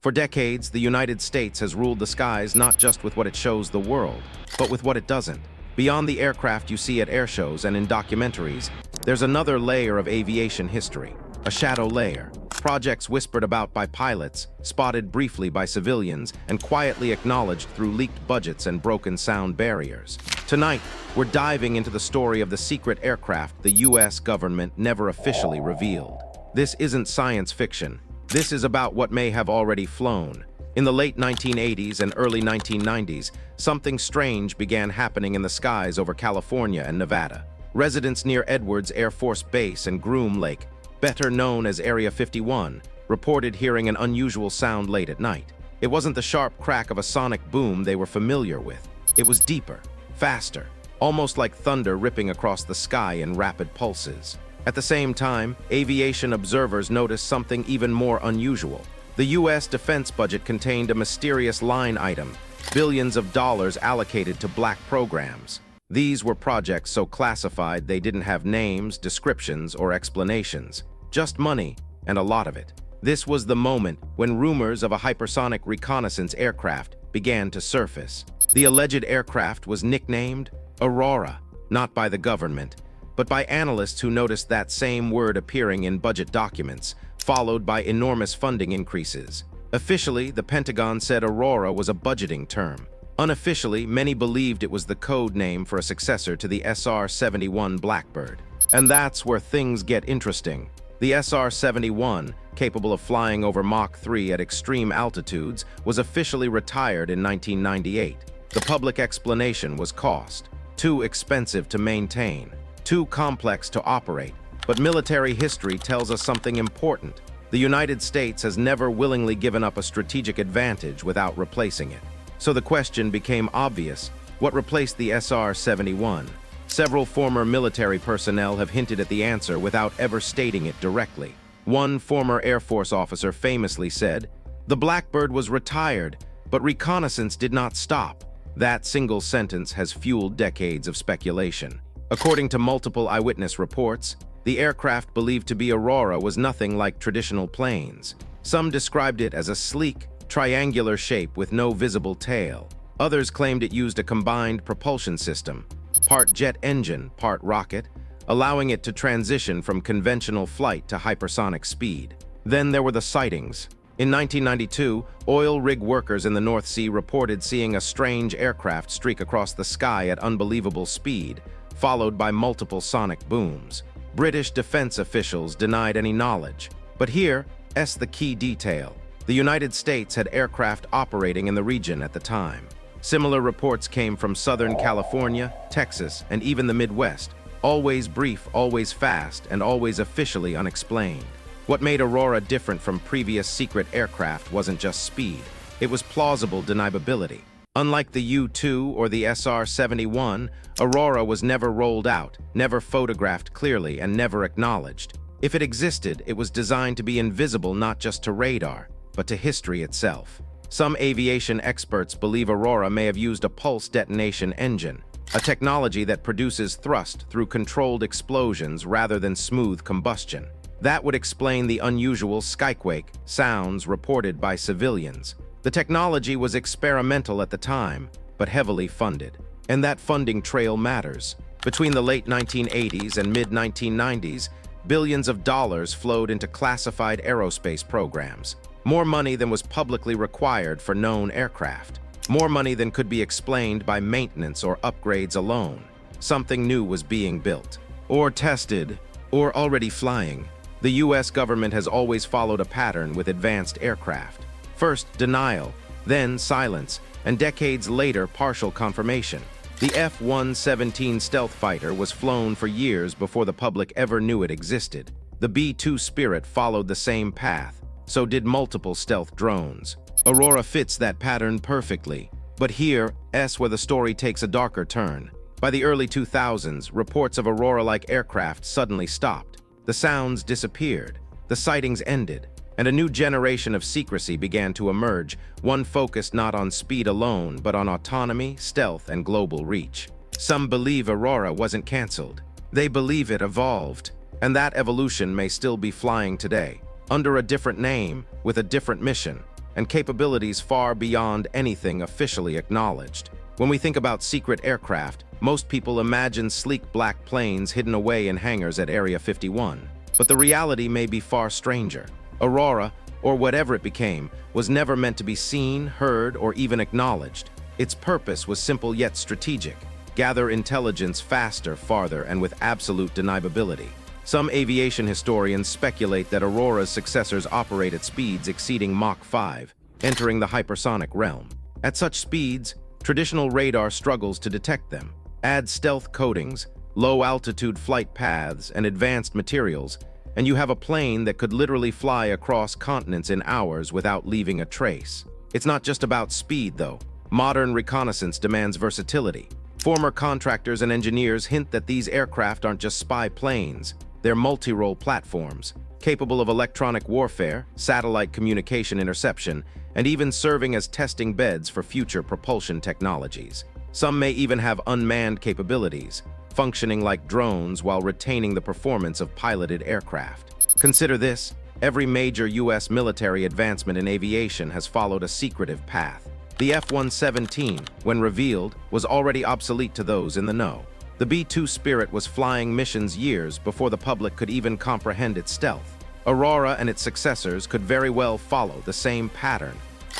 For decades, the United States has ruled the skies not just with what it shows the world, but with what it doesn't. Beyond the aircraft you see at air shows and in documentaries, there's another layer of aviation history, a shadow layer. Projects whispered about by pilots, spotted briefly by civilians, and quietly acknowledged through leaked budgets and broken sound barriers. Tonight, we're diving into the story of the secret aircraft the US government never officially revealed. This isn't science fiction. This is about what may have already flown. In the late 1980s and early 1990s, something strange began happening in the skies over California and Nevada. Residents near Edwards Air Force Base and Groom Lake, better known as Area 51, reported hearing an unusual sound late at night. It wasn't the sharp crack of a sonic boom they were familiar with. It was deeper, faster, almost like thunder ripping across the sky in rapid pulses. At the same time, aviation observers noticed something even more unusual. The U.S. defense budget contained a mysterious line item, billions of dollars allocated to black programs. These were projects so classified they didn't have names, descriptions, or explanations. Just money, and a lot of it. This was the moment when rumors of a hypersonic reconnaissance aircraft began to surface. The alleged aircraft was nicknamed Aurora, not by the government, but by analysts who noticed that same word appearing in budget documents, followed by enormous funding increases. Officially, the Pentagon said Aurora was a budgeting term. Unofficially, many believed it was the code name for a successor to the SR-71 Blackbird. And that's where things get interesting. The SR-71, capable of flying over Mach 3 at extreme altitudes, was officially retired in 1998. The public explanation was cost. Too expensive to maintain, too complex to operate. But military history tells us something important. The United States has never willingly given up a strategic advantage without replacing it. So the question became obvious: what replaced the SR-71? Several former military personnel have hinted at the answer without ever stating it directly. One former Air Force officer famously said, "The Blackbird was retired, but reconnaissance did not stop." That single sentence has fueled decades of speculation. According to multiple eyewitness reports, the aircraft believed to be Aurora was nothing like traditional planes. Some described it as a sleek, triangular shape with no visible tail. Others claimed it used a combined propulsion system, part jet engine, part rocket, allowing it to transition from conventional flight to hypersonic speed. Then there were the sightings. In 1992, oil rig workers in the North Sea reported seeing a strange aircraft streak across the sky at unbelievable speed, followed by multiple sonic booms. British defense officials denied any knowledge. But here's the key detail. The United States had aircraft operating in the region at the time. Similar reports came from Southern California, Texas, and even the Midwest. Always brief, always fast, and always officially unexplained. What made Aurora different from previous secret aircraft wasn't just speed. It was plausible deniability. Unlike the U-2 or the SR-71, Aurora was never rolled out, never photographed clearly, and never acknowledged. If it existed, it was designed to be invisible not just to radar, but to history itself. Some aviation experts believe Aurora may have used a pulse detonation engine, a technology that produces thrust through controlled explosions rather than smooth combustion. That would explain the unusual skyquake sounds reported by civilians. The technology was experimental at the time, but heavily funded. And that funding trail matters. Between the late 1980s and mid-1990s, billions of dollars flowed into classified aerospace programs. More money than was publicly required for known aircraft. More money than could be explained by maintenance or upgrades alone. Something new was being built, or tested, or already flying. The US government has always followed a pattern with advanced aircraft. First denial, then silence, and decades later partial confirmation. The F-117 stealth fighter was flown for years before the public ever knew it existed. The B-2 Spirit followed the same path. So did multiple stealth drones. Aurora fits that pattern perfectly. But here's where the story takes a darker turn. By the early 2000s, reports of Aurora-like aircraft suddenly stopped. The sounds disappeared, the sightings ended, and a new generation of secrecy began to emerge, one focused not on speed alone, but on autonomy, stealth, and global reach. Some believe Aurora wasn't canceled. They believe it evolved, and that evolution may still be flying today, under a different name, with a different mission. and capabilities far beyond anything officially acknowledged. When we think about secret aircraft, most people imagine sleek black planes hidden away in hangars at Area 51. But the reality may be far stranger. Aurora, or whatever it became, was never meant to be seen, heard, or even acknowledged. Its purpose was simple yet strategic: gather intelligence faster, farther, and with absolute deniability. Some aviation historians speculate that Aurora's successors operate at speeds exceeding Mach 5, entering the hypersonic realm. At such speeds, traditional radar struggles to detect them. Add stealth coatings, low-altitude flight paths, and advanced materials, and you have a plane that could literally fly across continents in hours without leaving a trace. It's not just about speed, though. Modern reconnaissance demands versatility. Former contractors and engineers hint that these aircraft aren't just spy planes. They're multi-role platforms, capable of electronic warfare, satellite communication interception, and even serving as testing beds for future propulsion technologies. Some may even have unmanned capabilities, functioning like drones while retaining the performance of piloted aircraft. Consider this: every major U.S. military advancement in aviation has followed a secretive path. The F-117, when revealed, was already obsolete to those in the know. The B-2 Spirit was flying missions years before the public could even comprehend its stealth. Aurora and its successors could very well follow the same pattern,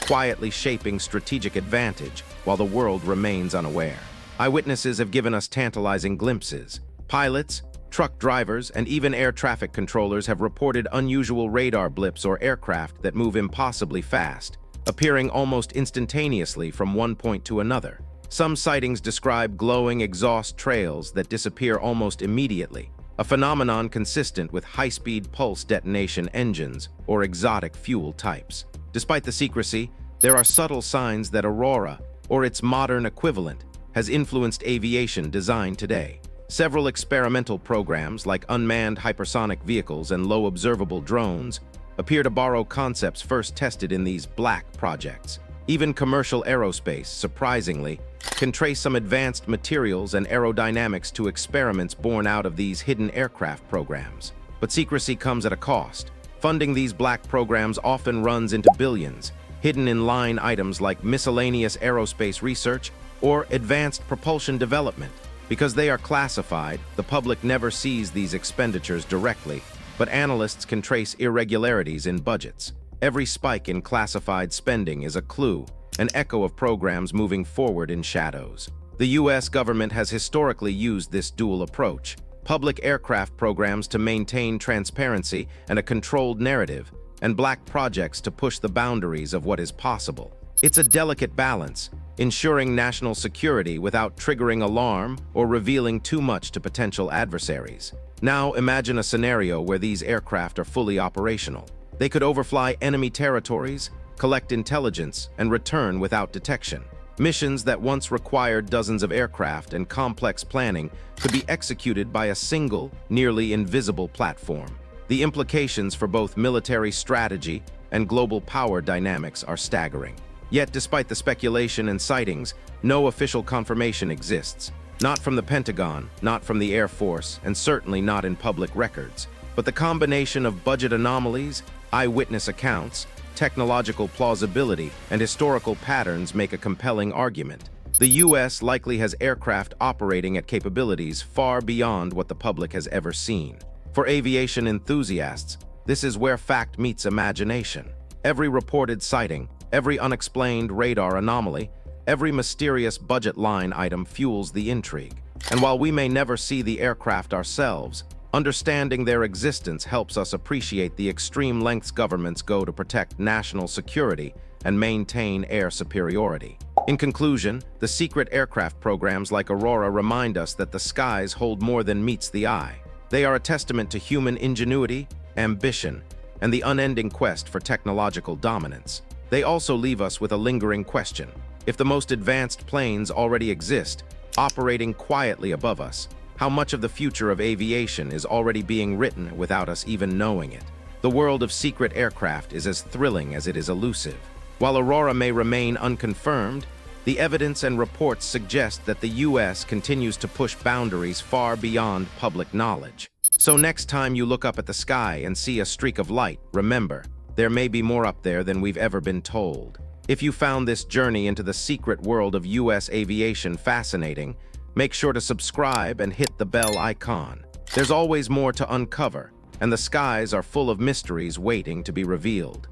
quietly shaping strategic advantage while the world remains unaware. Eyewitnesses have given us tantalizing glimpses. Pilots, truck drivers, and even air traffic controllers have reported unusual radar blips or aircraft that move impossibly fast, appearing almost instantaneously from one point to another. Some sightings describe glowing exhaust trails that disappear almost immediately, a phenomenon consistent with high-speed pulse detonation engines or exotic fuel types. Despite the secrecy, there are subtle signs that Aurora, or its modern equivalent, has influenced aviation design today. Several experimental programs, like unmanned hypersonic vehicles and low-observable drones, appear to borrow concepts first tested in these black projects. Even commercial aerospace, surprisingly, can trace some advanced materials and aerodynamics to experiments born out of these hidden aircraft programs. But secrecy comes at a cost. Funding these black programs often runs into billions, hidden in line items like miscellaneous aerospace research or advanced propulsion development. Because they are classified, the public never sees these expenditures directly, but analysts can trace irregularities in budgets. Every spike in classified spending is a clue, an echo of programs moving forward in shadows. The U.S. government has historically used this dual approach: public aircraft programs to maintain transparency and a controlled narrative, and black projects to push the boundaries of what is possible. It's a delicate balance, ensuring national security without triggering alarm or revealing too much to potential adversaries. Now imagine a scenario where these aircraft are fully operational. They could overfly enemy territories, collect intelligence, and return without detection. Missions that once required dozens of aircraft and complex planning could be executed by a single, nearly invisible platform. The implications for both military strategy and global power dynamics are staggering. Yet, despite the speculation and sightings, no official confirmation exists. Not from the Pentagon, not from the Air Force, and certainly not in public records. But the combination of budget anomalies, eyewitness accounts, technological plausibility, and historical patterns make a compelling argument. The U.S. likely has aircraft operating at capabilities far beyond what the public has ever seen. For aviation enthusiasts, this is where fact meets imagination. Every reported sighting, every unexplained radar anomaly, every mysterious budget line item fuels the intrigue. And while we may never see the aircraft ourselves, understanding their existence helps us appreciate the extreme lengths governments go to protect national security and maintain air superiority. In conclusion, the secret aircraft programs like Aurora remind us that the skies hold more than meets the eye. They are a testament to human ingenuity, ambition, and the unending quest for technological dominance. They also leave us with a lingering question. If the most advanced planes already exist, operating quietly above us, how much of the future of aviation is already being written without us even knowing it? The world of secret aircraft is as thrilling as it is elusive. While Aurora may remain unconfirmed, the evidence and reports suggest that the U.S. continues to push boundaries far beyond public knowledge. So next time you look up at the sky and see a streak of light, remember, There may be more up there than we've ever been told. If you found this journey into the secret world of U.S. aviation fascinating, make sure to subscribe and hit the bell icon. There's always more to uncover, and the skies are full of mysteries waiting to be revealed.